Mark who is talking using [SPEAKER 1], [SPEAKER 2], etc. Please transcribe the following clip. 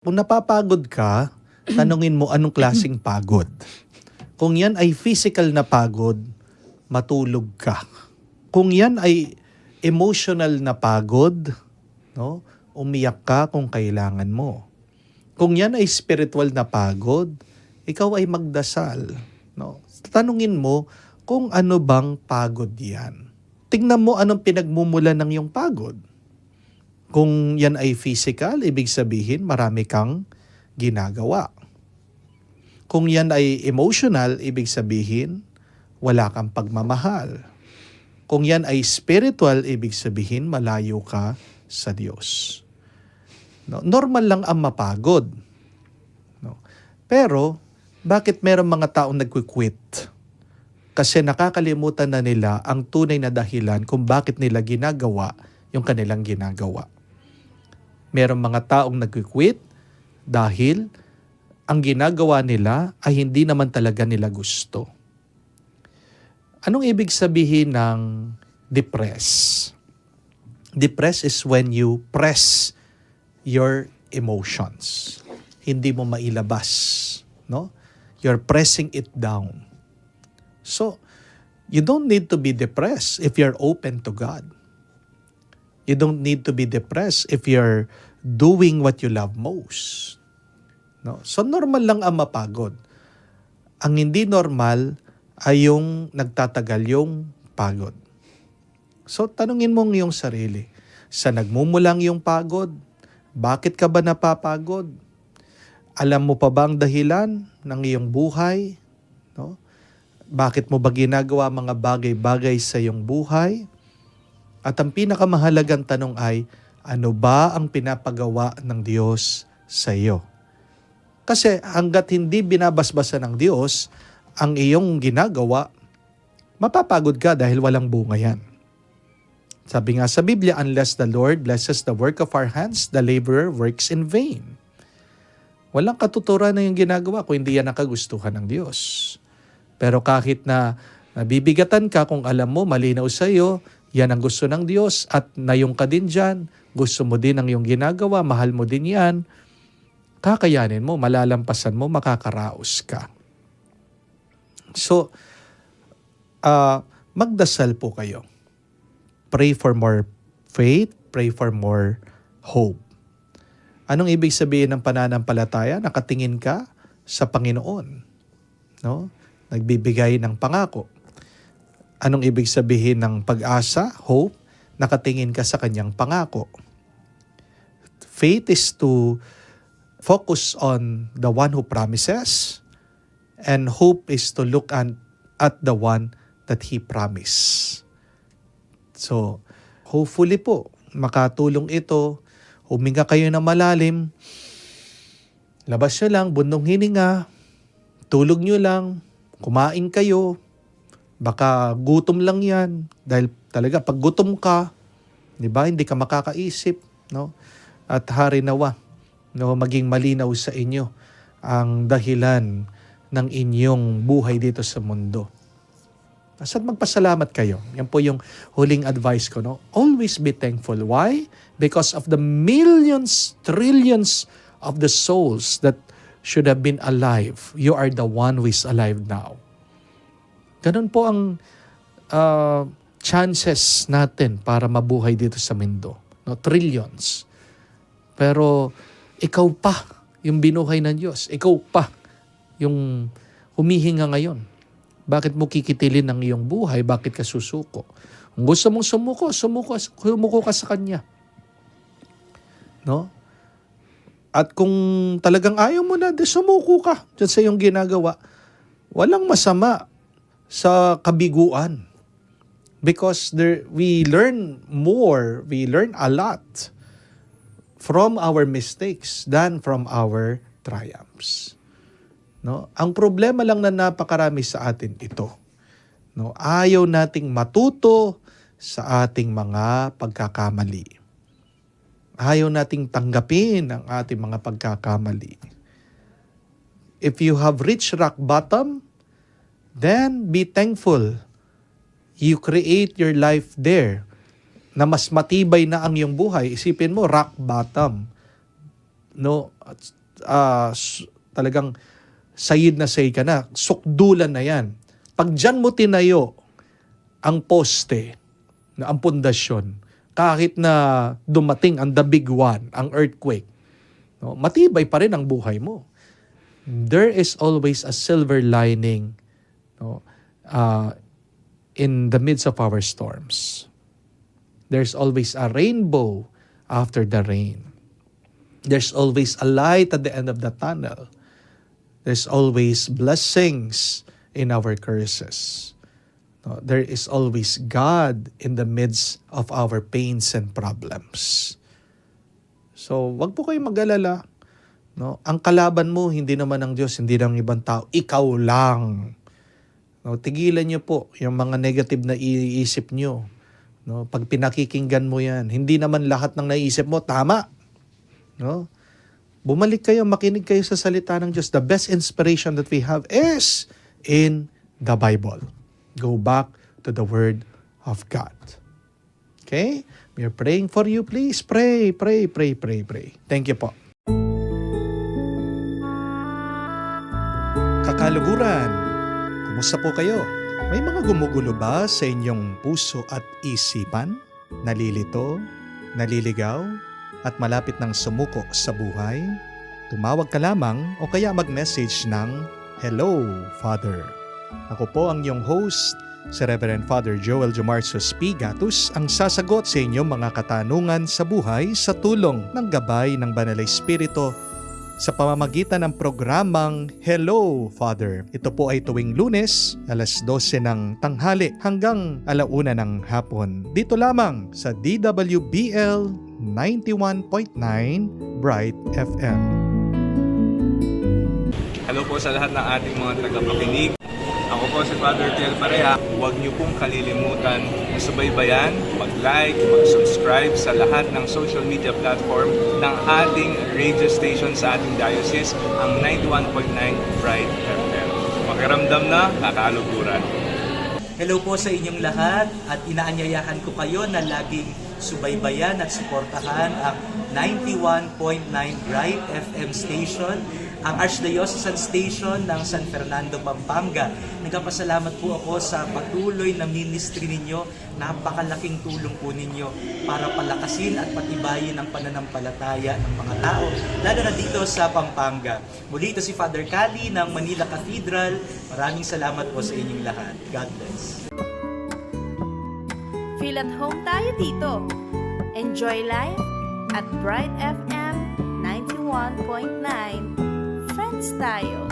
[SPEAKER 1] Kung napapagod ka, tanungin mo anong klaseng pagod. Kung yan ay physical na pagod, matulog ka. Kung yan ay emotional na pagod, no, umiyak ka kung kailangan mo. Kung yan ay spiritual na pagod, ikaw ay magdasal. No? Tanungin mo kung ano bang pagod yan. Tingnan mo anong pinagmumulan ng iyong pagod. Kung yan ay physical, ibig sabihin marami kang ginagawa. Kung yan ay emotional, ibig sabihin wala kang pagmamahal. Kung yan ay spiritual, ibig sabihin malayo ka sa Diyos. No? Normal lang ang mapagod. No? Pero, bakit merong mga taong nagquiquit? Kasi nakakalimutan na nila ang tunay na dahilan kung bakit nila ginagawa yung kanilang ginagawa. Merong mga taong nagquiquit dahil ang ginagawa nila ay hindi naman talaga nila gusto. Anong ibig sabihin ng depress? Depress is when you press your emotions. Hindi mo mailabas, no? You're pressing it down. So, you don't need to be depressed if you're open to God. You don't need to be depressed if you're doing what you love most. No? So normal lang ang mapagod. Ang hindi normal ay yung nagtatagal yung pagod. So tanungin mo ang iyong sarili, sa nagmumulang yung pagod? Bakit ka ba napapagod? Alam mo pa ba ang dahilan ng iyong buhay? No? Bakit mo ba ginagawa mga bagay-bagay sa iyong buhay? At ang pinakamahalagang tanong ay, ano ba ang pinapagawa ng Diyos sa iyo? Kasi hanggat hindi binabasbasan ng Diyos ang iyong ginagawa, mapapagod ka dahil walang bunga yan. Sabi nga sa Biblia, unless the Lord blesses the work of our hands, the laborer works in vain. Walang katuturan na yung ginagawa kung hindi yan nakagustuhan ng Diyos. Pero kahit na nabibigatan ka kung alam mo, malinaw sa iyo, yan ang gusto ng Diyos at nayong ka din dyan, gusto mo din ang iyong ginagawa, mahal mo din yan, kakayanin mo, malalampasan mo, makakaraos ka. So, magdasal po kayo. Pray for more faith, pray for more hope. Anong ibig sabihin ng pananampalataya? Nakatingin ka sa Panginoon. No? Nagbibigay ng pangako. Anong ibig sabihin ng pag-asa, hope? Nakatingin ka sa kanyang pangako. Faith is to focus on the one who promises, and hope is to look at the one that He promised. So, hopefully po, makatulong ito. Huminga kayo na malalim. Labas nyo lang, bundong hininga. Tulog nyo lang. Kumain kayo. Baka gutom lang yan. Dahil talaga, pag gutom ka, di ba, hindi ka makakaisip. No? At hari nawa, no, maging malinaw sa inyo ang dahilan ng inyong buhay dito sa mundo. At magpasalamat kayo. Yan po yung huling advice ko. No? Always be thankful. Why? Because of the millions, trillions of the souls that should have been alive. You are the one who is alive now. Ganun po ang chances natin para mabuhay dito sa mundo. No? Trillions. Pero ikaw pa yung binuhay ng Diyos. Ikaw pa yung humihinga ngayon. Bakit mo kikitilin ang iyong buhay? Bakit ka susuko? Kung gusto mong sumuko ka sa Kanya. No? At kung talagang ayaw mo na, sumuko ka dyan sa iyong ginagawa. Walang masama sa kabiguan. Because we learn more, we learn a lot from our mistakes than from our triumphs. No? Ang problema lang na napakarami sa atin ito. No? Ayaw nating matuto sa ating mga pagkakamali. Ayaw nating tanggapin ang ating mga pagkakamali. If you have reached rock bottom, then be thankful. You create your life there na mas matibay na ang iyong buhay. Isipin mo, rock bottom. no, talagang sayid na sayid ka na, sukdulan na yan. Pag dyan mo tinayo ang poste, ang pundasyon, kahit na dumating ang the big one, ang earthquake, no, matibay pa rin ang buhay mo. There is always a silver lining, no, in the midst of our storms. There's always a rainbow after the rain. There's always a light at the end of the tunnel. There's always blessings in our curses. No, there is always God in the midst of our pains and problems. So, wag po kayong mag-alala. No? Ang kalaban mo, hindi naman ng Diyos, hindi ng ibang tao. Ikaw lang. No, tigilan niyo po yung mga negative na iisip niyo. No, pag pinakikinggan mo yan, hindi naman lahat ng naisip mo tama. No? Bumalik kayo, makinig kayo sa salita ng Diyos. The best inspiration that we have is in the Bible. Go back to the Word of God. Okay? We are praying for you. Please pray, pray, pray, pray, pray. Thank you po. Kakaluguran, kumusta po kayo? May mga gumugulo ba sa inyong puso at isipan? Nalilito, naliligaw, at malapit ng sumuko sa buhay? Tumawag ka lamang o kaya mag-message ng Hello, Father. Ako po ang iyong host, si Reverend Father Joel Jomarsos P. Gatus, ang sasagot sa inyong mga katanungan sa buhay sa tulong ng gabay ng Banal na Espiritu sa pamamagitan ng programang Hello, Father. Ito po ay tuwing Lunes, alas 12 ng tanghali hanggang 1:00 ng hapon. Dito lamang sa DWBL 91.9 Bright FM.
[SPEAKER 2] Hello po sa lahat ng ating mga tagapakinig. Ako po si Father Tiel Pareha. Huwag niyo pong kalilimutan na subaybayan, mag-like, mag-subscribe sa lahat ng social media platform ng ating radio station sa ating diocese, ang 91.9 Bright FM. Makiramdam na, kakaluguran.
[SPEAKER 3] Hello po sa inyong lahat at inaanyayahan ko kayo na laging subaybayan at suportahan ang 91.9 Bright FM station, ang Archdiocesan Station ng San Fernando, Pampanga. Nagpapasalamat po ako sa patuloy na ministry ninyo. Napakalaking tulong po ninyo para palakasin at patibayin ang pananampalataya ng mga tao, lalo na dito sa Pampanga. Muli ito si Father Cali ng Manila Cathedral. Maraming salamat po sa inyong lahat. God bless.
[SPEAKER 4] Feel at home tayo dito. Enjoy life at Bright FM 91.9. Friends tayo.